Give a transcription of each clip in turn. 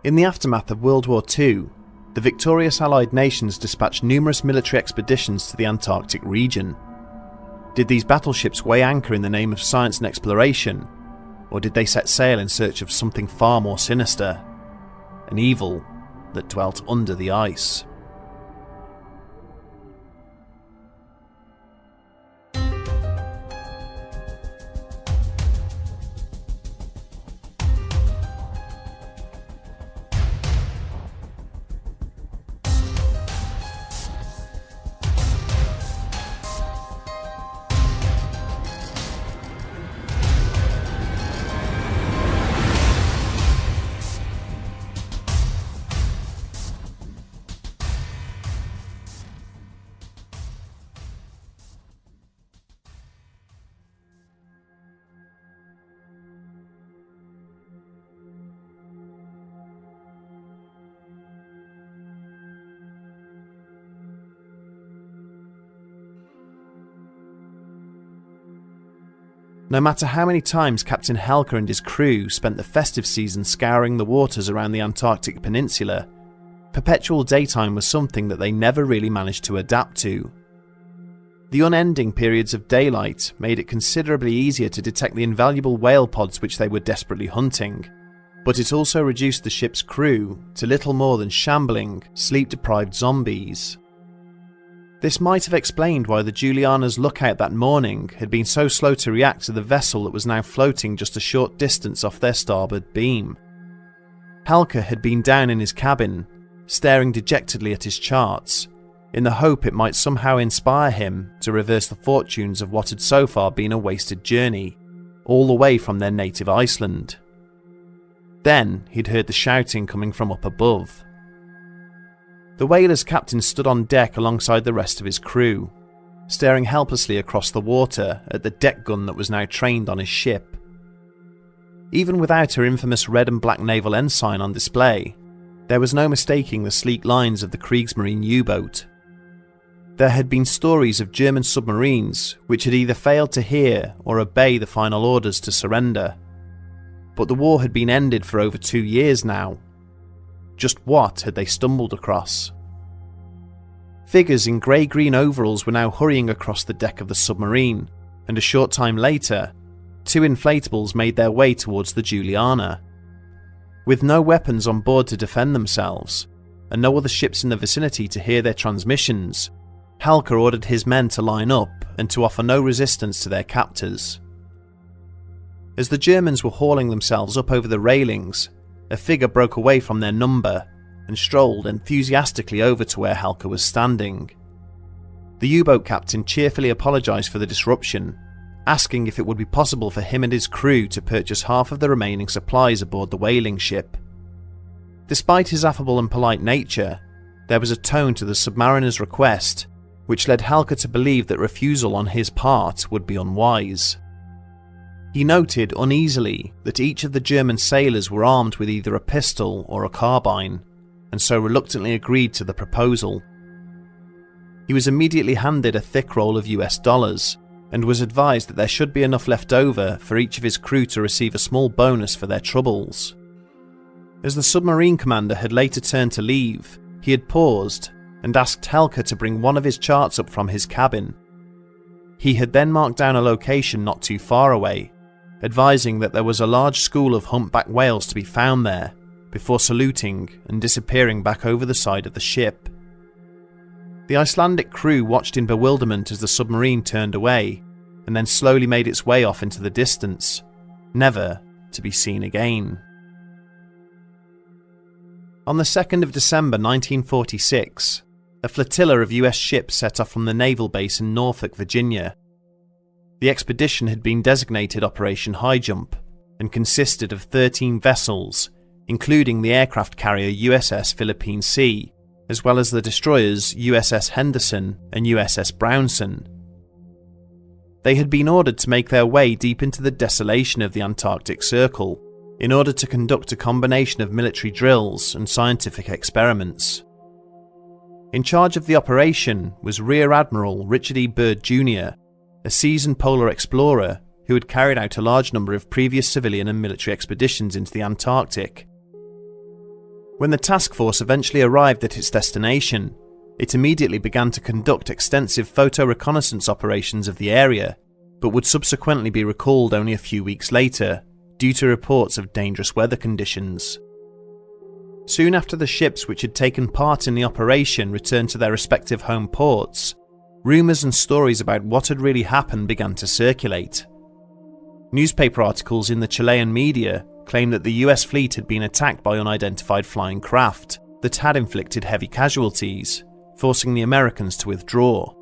In the aftermath of World War II, the victorious Allied nations dispatched numerous military expeditions to the Antarctic region. Did these battleships weigh anchor in the name of science and exploration, or did they set sail in search of something far more sinister, an evil that dwelt under the ice? No matter how many times Captain Helker and his crew spent the festive season scouring the waters around the Antarctic peninsula, perpetual daytime was something that they never really managed to adapt to. The unending periods of daylight made it considerably easier to detect the invaluable whale pods which they were desperately hunting, but it also reduced the ship's crew to little more than shambling, sleep-deprived zombies. This might have explained why the Juliana's lookout that morning had been so slow to react to the vessel that was now floating just a short distance off their starboard beam. Helker had been down in his cabin, staring dejectedly at his charts, in the hope it might somehow inspire him to reverse the fortunes of what had so far been a wasted journey, all the way from their native Iceland. Then he'd heard the shouting coming from up above. The whaler's captain stood on deck alongside the rest of his crew, staring helplessly across the water at the deck gun that was now trained on his ship. Even without her infamous red and black naval ensign on display, there was no mistaking the sleek lines of the Kriegsmarine U-boat. There had been stories of German submarines which had either failed to hear or obey the final orders to surrender. But the war had been ended for over 2 years now. Just what had they stumbled across? Figures in grey-green overalls were now hurrying across the deck of the submarine, and a short time later, 2 inflatables made their way towards the Juliana. With no weapons on board to defend themselves, and no other ships in the vicinity to hear their transmissions, Helker ordered his men to line up and to offer no resistance to their captors. As the Germans were hauling themselves up over the railings, a figure broke away from their number and strolled enthusiastically over to where Helker was standing. The U-boat captain cheerfully apologised for the disruption, asking if it would be possible for him and his crew to purchase half of the remaining supplies aboard the whaling ship. Despite his affable and polite nature, there was a tone to the submariner's request which led Helker to believe that refusal on his part would be unwise. He noted uneasily that each of the German sailors were armed with either a pistol or a carbine, and so reluctantly agreed to the proposal. He was immediately handed a thick roll of US dollars, and was advised that there should be enough left over for each of his crew to receive a small bonus for their troubles. As the submarine commander had later turned to leave, he had paused and asked Helker to bring one of his charts up from his cabin. He had then marked down a location not too far away, advising that there was a large school of humpback whales to be found there, before saluting and disappearing back over the side of the ship. The Icelandic crew watched in bewilderment as the submarine turned away, and then slowly made its way off into the distance, never to be seen again. On the 2nd of December 1946, a flotilla of US ships set off from the naval base in Norfolk, Virginia. The expedition had been designated Operation Highjump and consisted of 13 vessels, including the aircraft carrier USS Philippine Sea, as well as the destroyers USS Henderson and USS Brownson. They had been ordered to make their way deep into the desolation of the Antarctic Circle in order to conduct a combination of military drills and scientific experiments. In charge of the operation was Rear Admiral Richard E. Byrd Jr., a seasoned polar explorer who had carried out a large number of previous civilian and military expeditions into the Antarctic. When the task force eventually arrived at its destination, it immediately began to conduct extensive photo reconnaissance operations of the area, but would subsequently be recalled only a few weeks later due to reports of dangerous weather conditions. Soon after the ships which had taken part in the operation returned to their respective home ports, rumours and stories about what had really happened began to circulate. Newspaper articles in the Chilean media claimed that the US fleet had been attacked by unidentified flying craft that had inflicted heavy casualties, forcing the Americans to withdraw.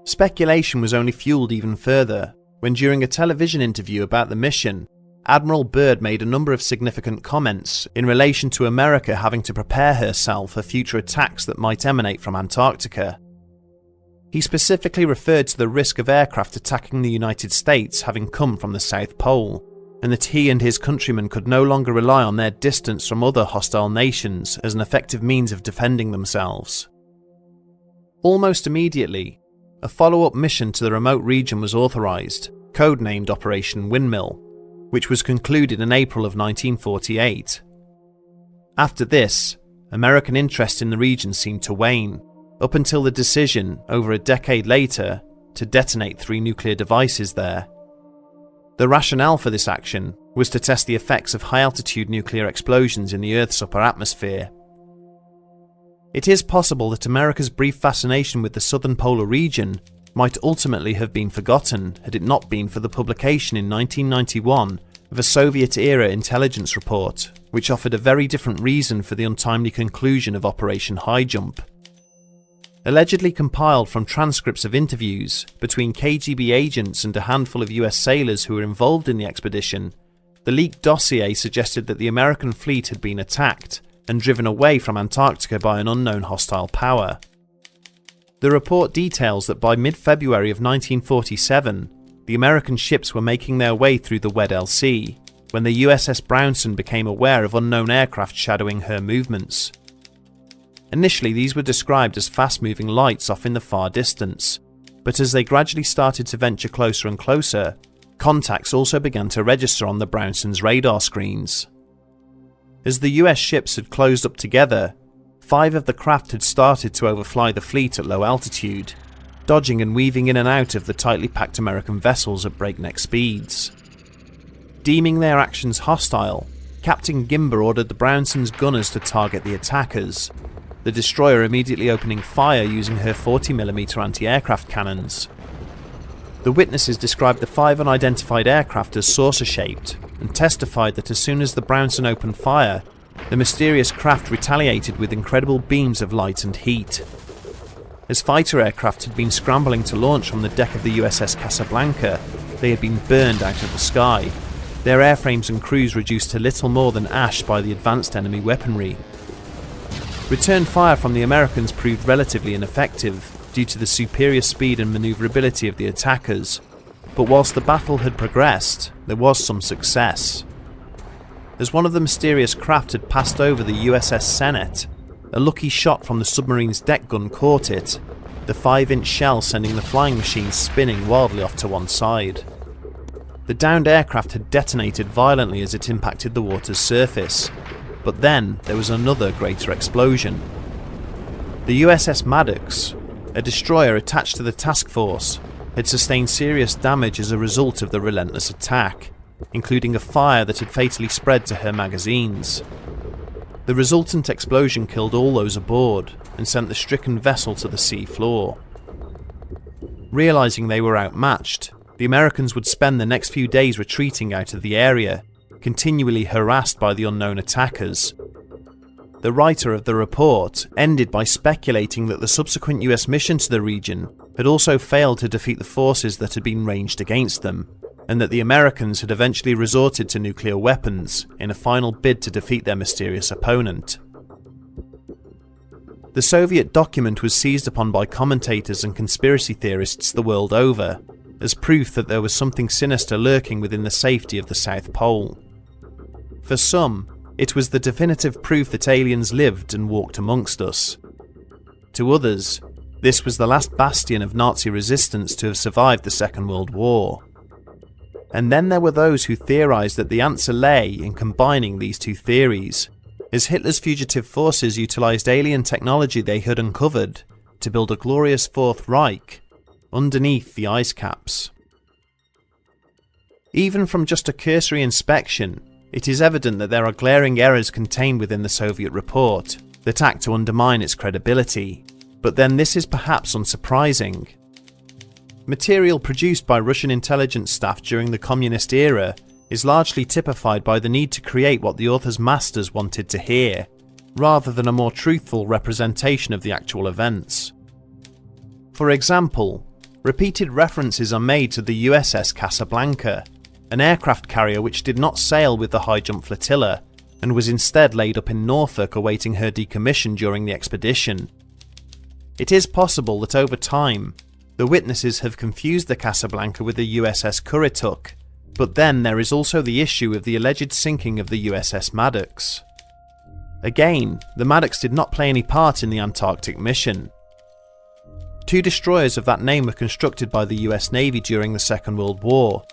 Speculation was only fueled even further when, during a television interview about the mission, Admiral Byrd made a number of significant comments in relation to America having to prepare herself for future attacks that might emanate from Antarctica. He specifically referred to the risk of aircraft attacking the United States having come from the South Pole, and that he and his countrymen could no longer rely on their distance from other hostile nations as an effective means of defending themselves. Almost immediately, a follow-up mission to the remote region was authorised, codenamed Operation Windmill, which was concluded in April of 1948. After this, American interest in the region seemed to wane, up until the decision, over a decade later, to detonate 3 nuclear devices there. The rationale for this action was to test the effects of high-altitude nuclear explosions in the Earth's upper atmosphere. It is possible that America's brief fascination with the southern polar region might ultimately have been forgotten had it not been for the publication in 1991 of a Soviet-era intelligence report, which offered a very different reason for the untimely conclusion of Operation Highjump. Allegedly compiled from transcripts of interviews between KGB agents and a handful of US sailors who were involved in the expedition, the leaked dossier suggested that the American fleet had been attacked and driven away from Antarctica by an unknown hostile power. The report details that by mid-February of 1947, the American ships were making their way through the Weddell Sea, when the USS Brownson became aware of unknown aircraft shadowing her movements. Initially, these were described as fast-moving lights off in the far distance, but as they gradually started to venture closer and closer, contacts also began to register on the Brownson's radar screens. As the US ships had closed up together, 5 of the craft had started to overfly the fleet at low altitude, dodging and weaving in and out of the tightly packed American vessels at breakneck speeds. Deeming their actions hostile, Captain Gimber ordered the Brownson's gunners to target the attackers, the destroyer immediately opening fire using her 40mm anti-aircraft cannons. The witnesses described the 5 unidentified aircraft as saucer-shaped and testified that as soon as the Brownson opened fire, the mysterious craft retaliated with incredible beams of light and heat. As fighter aircraft had been scrambling to launch from the deck of the USS Casablanca, they had been burned out of the sky, their airframes and crews reduced to little more than ash by the advanced enemy weaponry. Return fire from the Americans proved relatively ineffective due to the superior speed and manoeuvrability of the attackers, but whilst the battle had progressed, there was some success. As one of the mysterious craft had passed over the USS Senet, a lucky shot from the submarine's deck gun caught it, the 5-inch shell sending the flying machine spinning wildly off to one side. The downed aircraft had detonated violently as it impacted the water's surface, but then there was another greater explosion. The USS Maddox, a destroyer attached to the task force, had sustained serious damage as a result of the relentless attack, including a fire that had fatally spread to her magazines. The resultant explosion killed all those aboard and sent the stricken vessel to the sea floor. Realizing they were outmatched, the Americans would spend the next few days retreating out of the area, continually harassed by the unknown attackers. The writer of the report ended by speculating that the subsequent US mission to the region had also failed to defeat the forces that had been ranged against them, and that the Americans had eventually resorted to nuclear weapons in a final bid to defeat their mysterious opponent. The Soviet document was seized upon by commentators and conspiracy theorists the world over, as proof that there was something sinister lurking within the safety of the South Pole. For some, it was the definitive proof that aliens lived and walked amongst us. To others, this was the last bastion of Nazi resistance to have survived the Second World War. And then there were those who theorised that the answer lay in combining these two theories, as Hitler's fugitive forces utilised alien technology they had uncovered to build a glorious Fourth Reich underneath the ice caps. Even from just a cursory inspection, it is evident that there are glaring errors contained within the Soviet report that act to undermine its credibility, but then this is perhaps unsurprising. Material produced by Russian intelligence staff during the communist era is largely typified by the need to create what the author's masters wanted to hear, rather than a more truthful representation of the actual events. For example, repeated references are made to the USS Casablanca, an aircraft carrier which did not sail with the Highjump flotilla and was instead laid up in Norfolk awaiting her decommission during the expedition. It is possible that over time, the witnesses have confused the Casablanca with the USS Currituck, but then there is also the issue of the alleged sinking of the USS Maddox. Again, the Maddox did not play any part in the Antarctic mission. 2 destroyers of that name were constructed by the US Navy during the Second World War.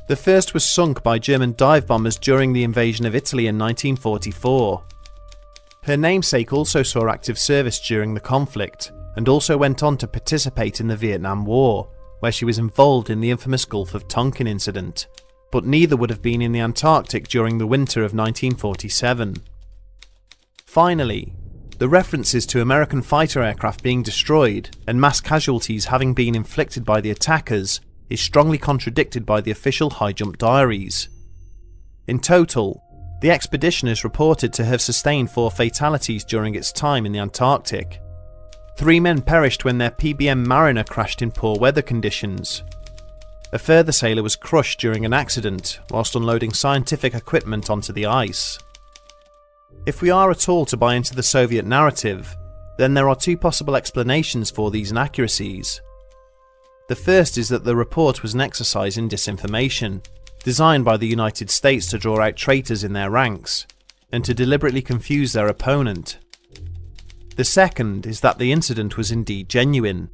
The first was sunk by German dive bombers during the invasion of Italy in 1944. Her namesake also saw active service during the conflict, and also went on to participate in the Vietnam War, where she was involved in the infamous Gulf of Tonkin incident, but neither would have been in the Antarctic during the winter of 1947. Finally, the references to American fighter aircraft being destroyed and mass casualties having been inflicted by the attackers is strongly contradicted by the official Highjump diaries. In total, the expedition is reported to have sustained 4 fatalities during its time in the Antarctic. 3 men perished when their PBM Mariner crashed in poor weather conditions. A further sailor was crushed during an accident whilst unloading scientific equipment onto the ice. If we are at all to buy into the Soviet narrative, then there are 2 possible explanations for these inaccuracies. The first is that the report was an exercise in disinformation, designed by the United States to draw out traitors in their ranks, and to deliberately confuse their opponent. The second is that the incident was indeed genuine,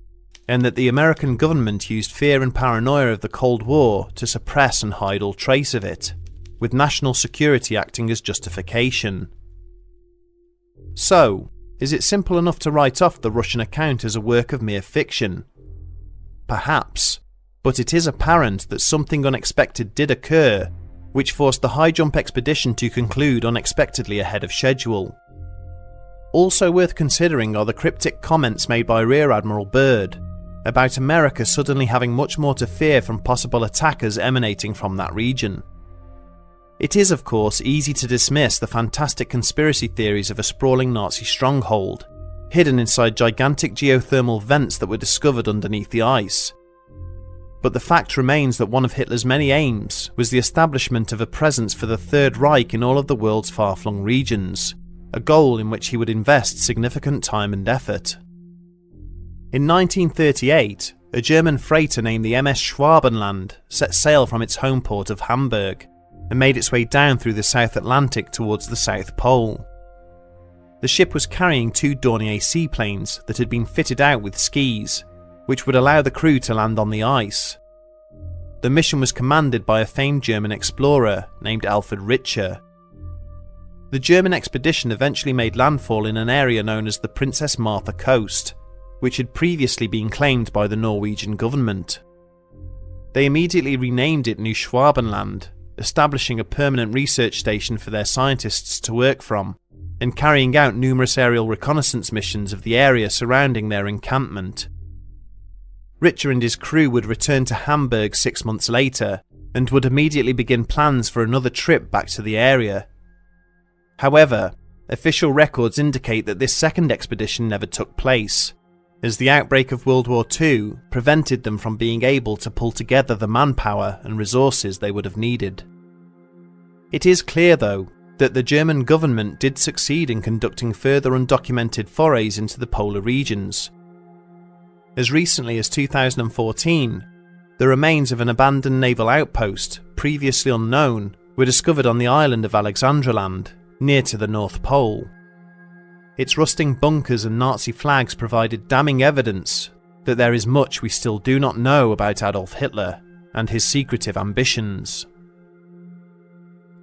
and that the American government used fear and paranoia of the Cold War to suppress and hide all trace of it, with national security acting as justification. So, is it simple enough to write off the Russian account as a work of mere fiction? Perhaps, but it is apparent that something unexpected did occur, which forced the Highjump expedition to conclude unexpectedly ahead of schedule. Also worth considering are the cryptic comments made by Rear Admiral Byrd about America suddenly having much more to fear from possible attackers emanating from that region. It is, of course, easy to dismiss the fantastic conspiracy theories of a sprawling Nazi stronghold, hidden inside gigantic geothermal vents that were discovered underneath the ice. But the fact remains that one of Hitler's many aims was the establishment of a presence for the Third Reich in all of the world's far-flung regions, a goal in which he would invest significant time and effort. In 1938, a German freighter named the MS Schwabenland set sail from its home port of Hamburg and made its way down through the South Atlantic towards the South Pole. The ship was carrying 2 Dornier seaplanes that had been fitted out with skis, which would allow the crew to land on the ice. The mission was commanded by a famed German explorer named Alfred Richter. The German expedition eventually made landfall in an area known as the Princess Martha Coast, which had previously been claimed by the Norwegian government. They immediately renamed it New Schwabenland, establishing a permanent research station for their scientists to work from, and carrying out numerous aerial reconnaissance missions of the area surrounding their encampment. Richter and his crew would return to Hamburg 6 months later, and would immediately begin plans for another trip back to the area. However, official records indicate that this second expedition never took place, as the outbreak of World War II prevented them from being able to pull together the manpower and resources they would have needed. It is clear, though, that the German government did succeed in conducting further undocumented forays into the polar regions. As recently as 2014, the remains of an abandoned naval outpost, previously unknown, were discovered on the island of Alexandraland, near to the North Pole. Its rusting bunkers and Nazi flags provided damning evidence that there is much we still do not know about Adolf Hitler and his secretive ambitions.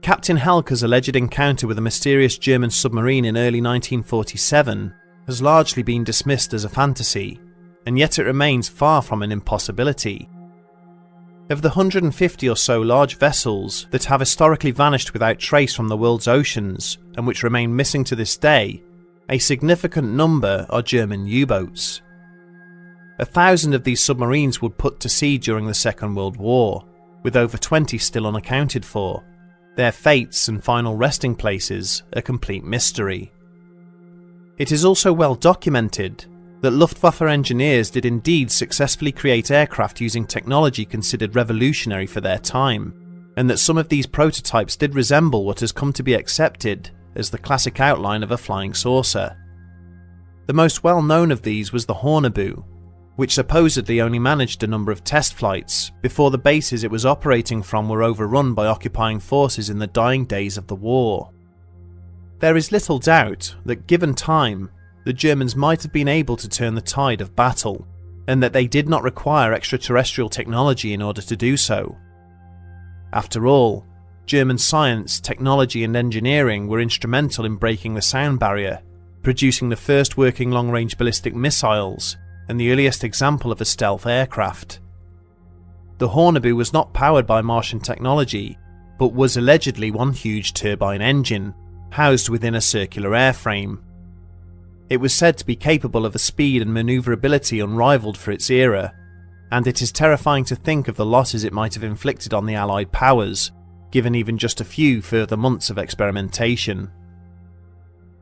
Captain Helker's alleged encounter with a mysterious German submarine in early 1947 has largely been dismissed as a fantasy, and yet it remains far from an impossibility. Of the 150 or so large vessels that have historically vanished without trace from the world's oceans and which remain missing to this day, a significant number are German U-boats. 1,000 of these submarines were put to sea during the Second World War, with over 20 still unaccounted for. Their fates and final resting places a complete mystery. It is also well documented that Luftwaffe engineers did indeed successfully create aircraft using technology considered revolutionary for their time, and that some of these prototypes did resemble what has come to be accepted as the classic outline of a flying saucer. The most well known of these was the Horniboo, which supposedly only managed a number of test flights before the bases it was operating from were overrun by occupying forces in the dying days of the war. There is little doubt that, given time, the Germans might have been able to turn the tide of battle, and that they did not require extraterrestrial technology in order to do so. After all, German science, technology and engineering were instrumental in breaking the sound barrier, producing the first working long-range ballistic missiles, and the earliest example of a stealth aircraft. The Horniboo was not powered by Martian technology, but was allegedly one huge turbine engine, housed within a circular airframe. It was said to be capable of a speed and manoeuvrability unrivaled for its era, and it is terrifying to think of the losses it might have inflicted on the Allied powers, given even just a few further months of experimentation.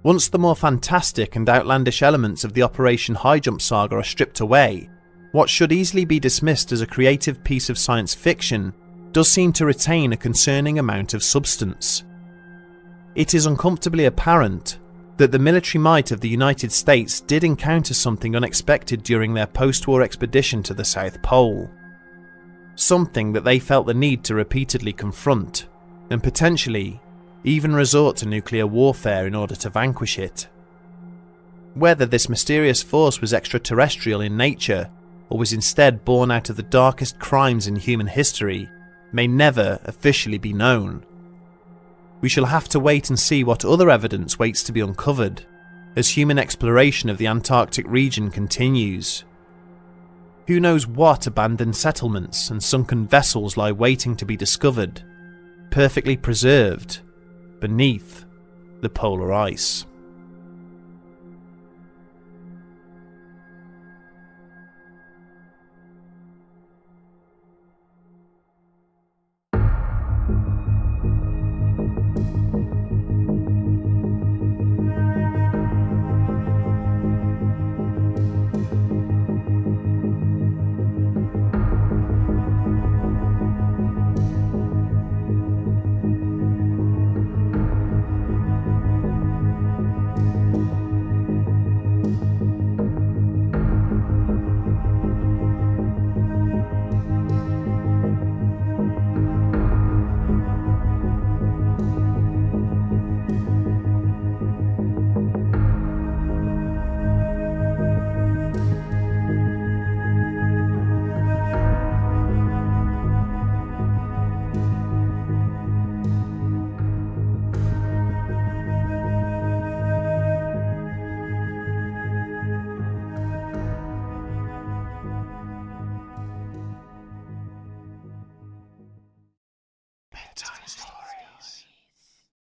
Once the more fantastic and outlandish elements of the Operation Highjump saga are stripped away, what should easily be dismissed as a creative piece of science fiction does seem to retain a concerning amount of substance. It is uncomfortably apparent that the military might of the United States did encounter something unexpected during their post-war expedition to the South Pole. Something that they felt the need to repeatedly confront, and potentially even resort to nuclear warfare in order to vanquish it. Whether this mysterious force was extraterrestrial in nature, or was instead born out of the darkest crimes in human history, may never officially be known. We shall have to wait and see what other evidence waits to be uncovered, as human exploration of the Antarctic region continues. Who knows what abandoned settlements and sunken vessels lie waiting to be discovered, perfectly preserved, beneath the polar ice. Bedtime story.